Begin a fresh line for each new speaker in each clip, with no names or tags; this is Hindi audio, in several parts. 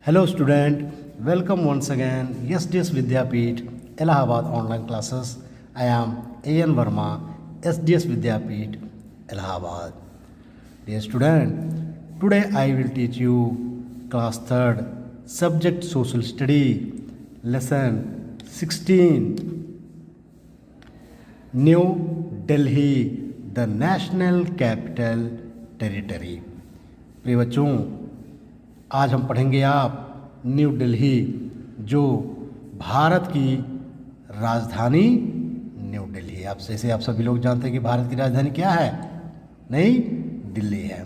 Hello student, welcome once again SDS Vidyapeeth Allahabad online classes. I am A.N. Verma, SDS Vidyapeeth Allahabad. Dear student, today I will teach you class 3rd subject social study lesson 16 New Delhi the National Capital Territory. प्रिय बच्चों, आज हम पढ़ेंगे आप न्यू दिल्ली जो भारत की राजधानी न्यू दिल्ली। आप जैसे आप सभी लोग जानते हैं कि भारत की राजधानी क्या है? नई दिल्ली है।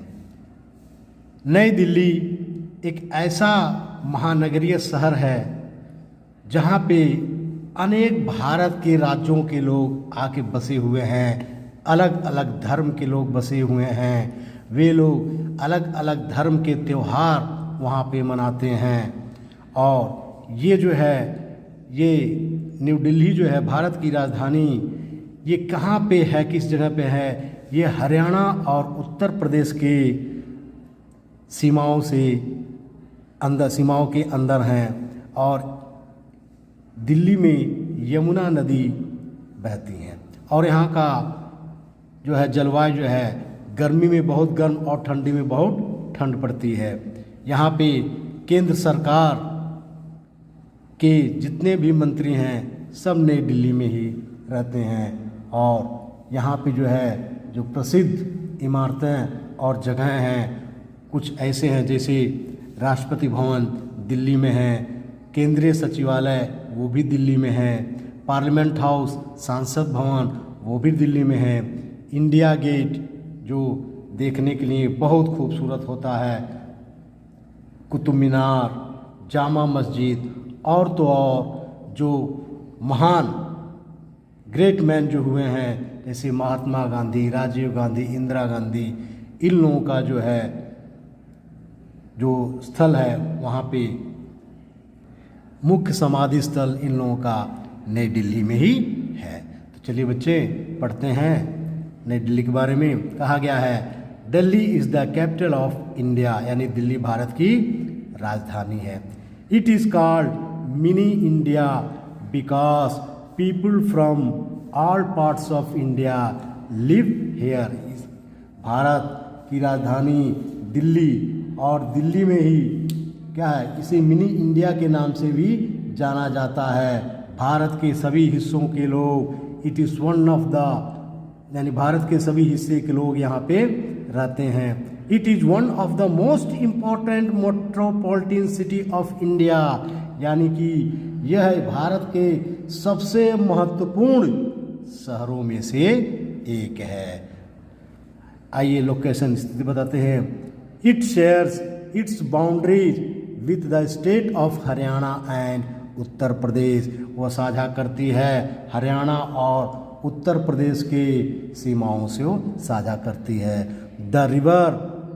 नई दिल्ली एक ऐसा महानगरीय शहर है जहाँ पे अनेक भारत के राज्यों के लोग आके बसे हुए हैं। अलग अलग धर्म के लोग बसे हुए हैं। वे लोग अलग अलग धर्म के त्यौहार वहाँ पे मनाते हैं। और ये जो है, ये न्यू दिल्ली जो है भारत की राजधानी, ये कहाँ पे है, किस जगह पे है? ये हरियाणा और उत्तर प्रदेश के सीमाओं के अंदर हैं। और दिल्ली में यमुना नदी बहती है। और यहाँ का जो है जलवायु जो है गर्मी में बहुत गर्म और ठंडी में बहुत ठंड पड़ती है। यहाँ पे केंद्र सरकार के जितने भी मंत्री हैं सब नई दिल्ली में ही रहते हैं। और यहाँ पे जो है जो प्रसिद्ध इमारतें और जगहें हैं कुछ ऐसे हैं, जैसे राष्ट्रपति भवन दिल्ली में है, केंद्रीय सचिवालय वो भी दिल्ली में है, पार्लियामेंट हाउस सांसद भवन वो भी दिल्ली में है, इंडिया गेट जो देखने के लिए बहुत खूबसूरत होता है, कुतुब मीनार, जामा मस्जिद और तो और जो महान ग्रेट मैन जो हुए हैं जैसे महात्मा गांधी, राजीव गांधी, इंदिरा गांधी, इन लोगों का जो है जो स्थल है वहाँ पे मुख्य समाधि स्थल इन लोगों का नई दिल्ली में ही है। तो चलिए बच्चे पढ़ते हैं नई दिल्ली के बारे में। कहा गया है Delhi is the capital of India, यानी दिल्ली भारत की राजधानी है। It is called mini India because people from all parts of India live here. Bharat की राजधानी दिल्ली, और दिल्ली में ही क्या है, इसे मिनी इंडिया के नाम से भी जाना जाता है। भारत के सभी हिस्सों के लोग, it is one of the, यानी भारत के सभी हिस्से के लोग यहाँ पे रहते हैं। It is one of the most important metropolitan city of India, यानी कि यह भारत के सबसे महत्वपूर्ण शहरों में से एक है। आइए लोकेशन स्थिति बताते हैं। It shares its boundaries with the state of Haryana and Uttar Pradesh. वह साझा करती है हरियाणा और उत्तर प्रदेश के सीमाओं से वो साझा करती है। The river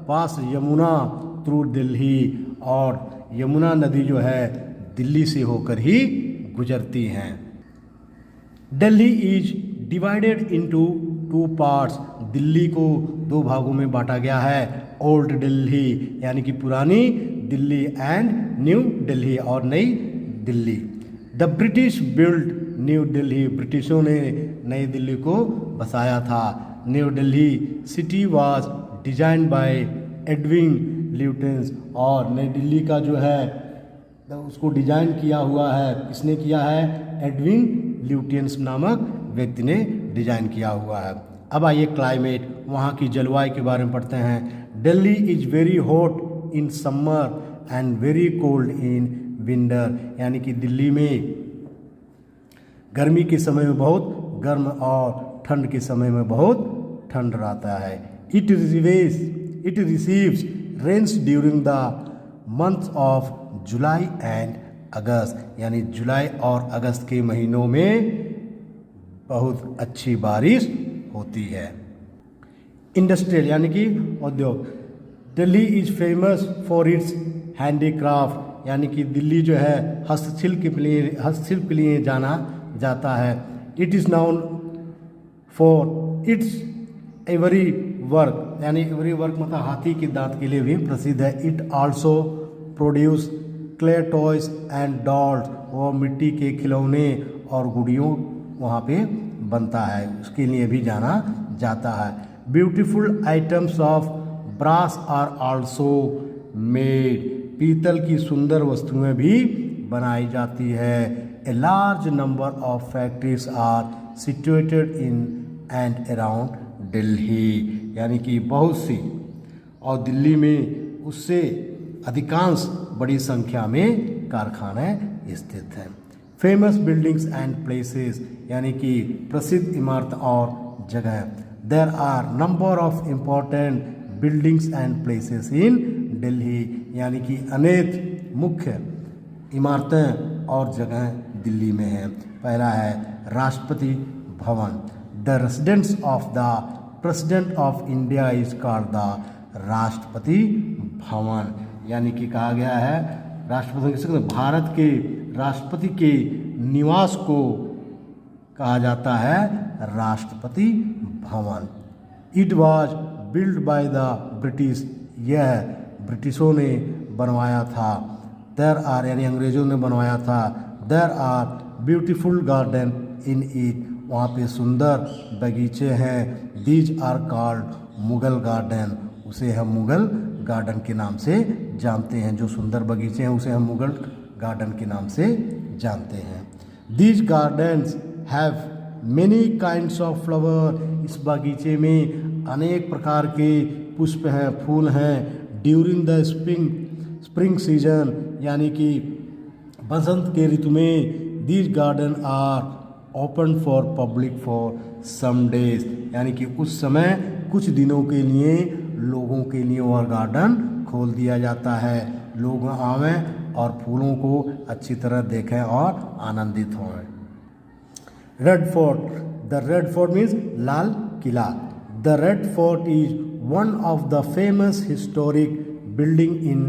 pass Yamuna through Delhi, और यमुना नदी जो है दिल्ली से होकर ही गुजरती हैं। Delhi is divided into 2 parts. Delhi को 2 भागों में बांटा गया है। ओल्ड दिल्ली यानी कि पुरानी दिल्ली एंड न्यू दिल्ली और नई Delhi. The British build new Delhi, ब्रिटिशों ने नई दिल्ली को बसाया था। New Delhi city was design by Edwin Lutyens, और नई दिल्ली का जो है उसको डिजाइन किया हुआ है, किसने किया है? एडविन ल्यूटेंस नामक व्यक्ति ने डिजाइन किया हुआ है। अब आइए क्लाइमेट, वहाँ की जलवायु के बारे में पढ़ते हैं। Delhi is very hot in summer and very cold in winter, यानी कि दिल्ली में गर्मी के समय में बहुत गर्म और ठंड के समय में बहुत ठंड रहता है। It receives rains during the months of July and August, यानी जुलाई और अगस्त के महीनों में बहुत अच्छी बारिश होती है। इंडस्ट्रियल यानी कि उद्योग। Delhi is famous for its handicraft, यानी कि दिल्ली जो है हस्तशिल्प के लिए जाना जाता है। It is noun for its every work, यानी एवरी वर्क मतलब हाथी के दांत के लिए भी प्रसिद्ध है। It also produce clay toys and dolls, वो मिट्टी के खिलौने और गुड़ियों वहाँ पे बनता है, उसके लिए भी जाना जाता है। Beautiful items of brass are also made, पीतल की सुंदर वस्तुएं भी बनाई जाती है। A large number of factories are situated in and around Delhi, यानी कि बहुत सी, और दिल्ली में उससे अधिकांश बड़ी संख्या में कारखाने स्थित हैं। फेमस बिल्डिंग्स एंड प्लेसेस, यानी कि प्रसिद्ध इमारत और जगह। There are number of important buildings and places in Delhi, यानी कि अनेक मुख्य इमारतें और जगह दिल्ली में हैं। पहला है Rashtrapati Bhavan, the residence of the president of India is called the Rashtrapati Bhavan, यानी कि कहा गया है राष्ट्रपति, भारत के राष्ट्रपति के निवास को कहा जाता है Rashtrapati Bhavan. It was build by the British, यह ब्रिटिशों ने बनवाया था। देयर आर, यानी अंग्रेजों ने बनवाया था। There are beautiful garden in it, वहाँ पे सुंदर बगीचे हैं। These are called Mughal garden, उसे हम मुगल गार्डन के नाम से जानते हैं। जो सुंदर बगीचे हैं उसे हम मुगल गार्डन के नाम से जानते हैं। These gardens have many kinds of flower, इस बगीचे में अनेक प्रकार के पुष्प हैं, फूल हैं। ड्यूरिंग द स्प्रिंग सीजन, यानी कि बसंत के ऋतु में, these garden are open for public for some days, यानी कि उस समय कुछ दिनों के लिए लोगों के लिए वह गार्डन खोल दिया जाता है। लोग आवें और फूलों को अच्छी तरह देखें और आनंदित हों। Red fort, the red fort means Lal Qila. The red fort is one of the famous historic building in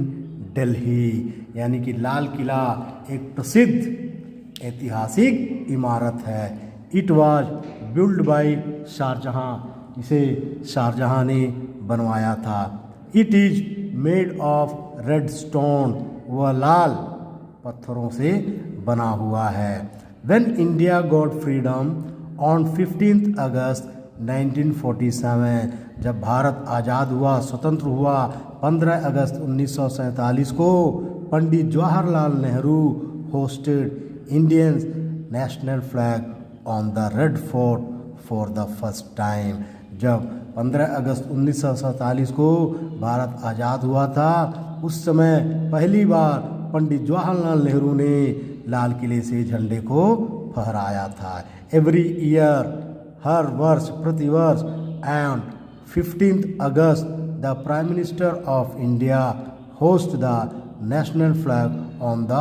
Delhi, यानी कि लाल किला एक प्रसिद्ध ऐतिहासिक इमारत है। It was build by Shahjahan, इसे शाहजहां ने बनवाया था। It is made of red stone, वह लाल पत्थरों से बना हुआ है। When India got freedom on 15 अगस्त 1947, जब भारत आज़ाद हुआ, स्वतंत्र हुआ 15 अगस्त 1947 को, Pandit Jawaharlal Nehru hosted Indian national flag on the red fort for the first time. जब 15 अगस्त 1947 को भारत आज़ाद हुआ था, उस समय पहली बार पंडित जवाहरलाल नेहरू ने लाल किले से झंडे को फहराया था। एवरी ईयर, हर वर्ष, प्रतिवर्ष, and 15 August the prime minister of India host the national flag on the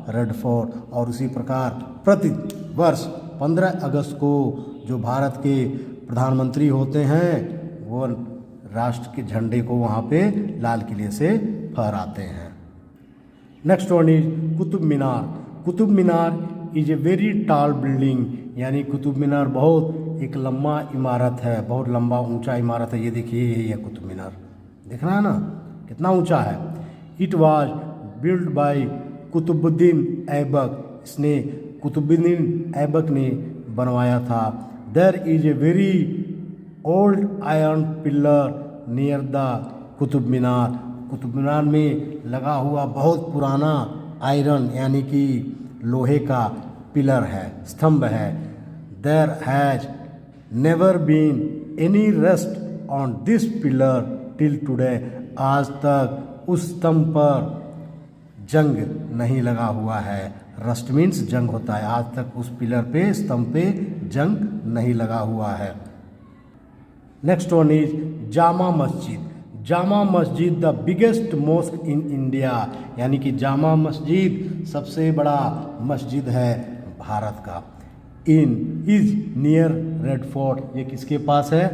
red fort, और उसी प्रकार प्रति वर्ष 15 अगस्त को जो भारत के प्रधानमंत्री होते हैं वो राष्ट्र के झंडे को वहाँ पे लाल किले से फहराते हैं। Next one is Qutub Minar. Qutub Minar is a very tall building, यानी कुतुब मीनार बहुत एक लंबा इमारत है, बहुत लंबा ऊंचा इमारत है। ये देखिए, यही है कुतुब मीनार, दिख रहा है ना कितना ऊंचा है। It was build by Qutubuddin Aibak, इसने कुतुबुद्दीन ऐबक ने बनवाया था। There is a very old iron pillar near the Qutub Minar, Qutub Minar में लगा हुआ बहुत पुराना आयरन यानी कि लोहे का पिलर है, स्तंभ है। There has never been any rust on this pillar till today, आज तक उस स्तंभ पर जंग नहीं लगा हुआ है। रस्ट मीन्स जंग होता है, आज तक उस पिलर पे, स्तंभ पे जंग नहीं लगा हुआ है। Next one is Jama Masjid. Jama Masjid the biggest mosque in India, यानी कि जामा मस्जिद सबसे बड़ा मस्जिद है भारत का। In is near red fort, ये किसके पास है?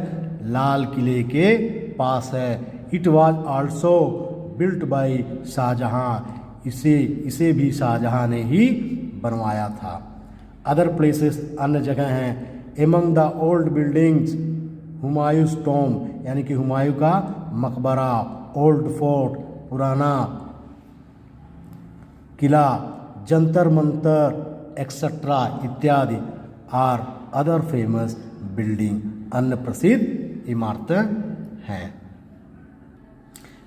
लाल किले के पास है। It was also built by Shahjahan, इसे भी शाहजहां ने ही बनवाया था। अदर प्लेसेस, अन्य जगह हैं। Among the old buildings Humayun's tomb, यानी कि हुमायूं का मकबरा। Old fort, Purana Qila, Jantar Mantar etcetera इत्यादि आर अदर फेमस बिल्डिंग, अन्य प्रसिद्ध इमारतें हैं।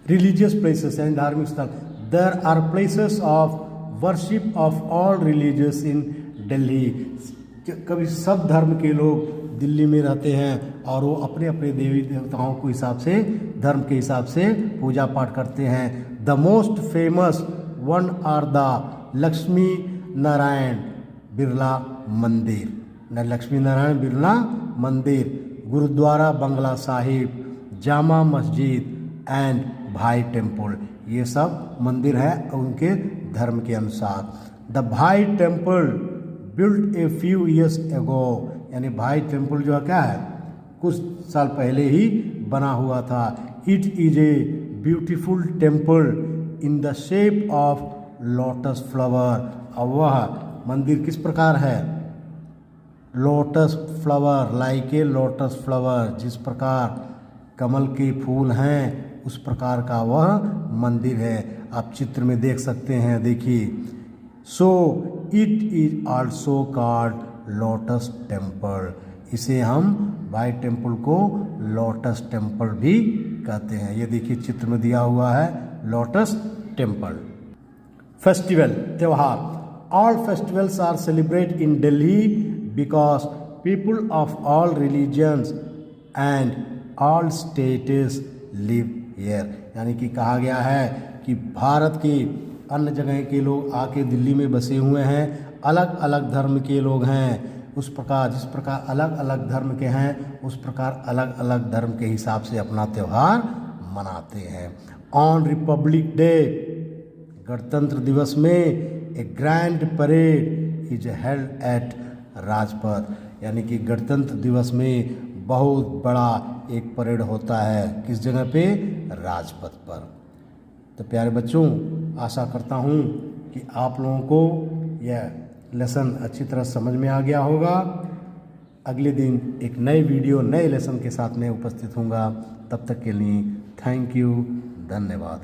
रिलीजियस प्लेसेस यानी धार्मिक स्थल, there are places of worship of all religious in Delhi. कभी सब धर्म के लोग दिल्ली में रहते हैं और वो अपने अपने देवी देवताओं को हिसाब से, धर्म के हिसाब से पूजा पाठ करते हैं। The most famous one are the Lakshmi Narayan Birla Mandir, Lakshmi Narayan Birla मंदिर, गुरुद्वारा बंगला साहिब, जामा मस्जिद एंड भाई टेम्पल, ये सब मंदिर है उनके धर्म के अनुसार। द भाई temple built a few years ago, यानी भाई टेम्पल जो है क्या है, कुछ साल पहले ही बना हुआ था। It is a beautiful temple in the shape of lotus flower, और वह मंदिर किस प्रकार है, lotus flower, like a lotus flower, जिस प्रकार कमल के फूल हैं उस प्रकार का वह मंदिर है। आप चित्र में देख सकते हैं, देखिए। So it is also called lotus temple, इसे हम भाई टेम्पल को लोटस टेम्पल भी कहते हैं। ये देखिए चित्र में दिया हुआ है लोटस टेम्पल। फेस्टिवल, त्यौहार, all festivals are celebrate in Delhi because people of all religions and all states live here, यानी कि कहा गया है कि भारत के अन्य जगह के लोग आके दिल्ली में बसे हुए हैं, अलग अलग धर्म के लोग हैं। उस प्रकार जिस प्रकार अलग अलग धर्म के हैं उस प्रकार अलग अलग धर्म के हिसाब से अपना त्यौहार मनाते हैं। On Republic day, Gantantra Diwas में, a grand parade is held at Rajpath, यानी कि गणतंत्र दिवस में बहुत बड़ा एक परेड होता है, किस जगह पे, राजपथ पर। तो प्यारे बच्चों, आशा करता हूँ कि आप लोगों को यह लेसन अच्छी तरह समझ में आ गया होगा। अगले दिन एक नए वीडियो नए लेसन के साथ मैं उपस्थित हूँगा। तब तक के लिए थैंक यू, धन्यवाद।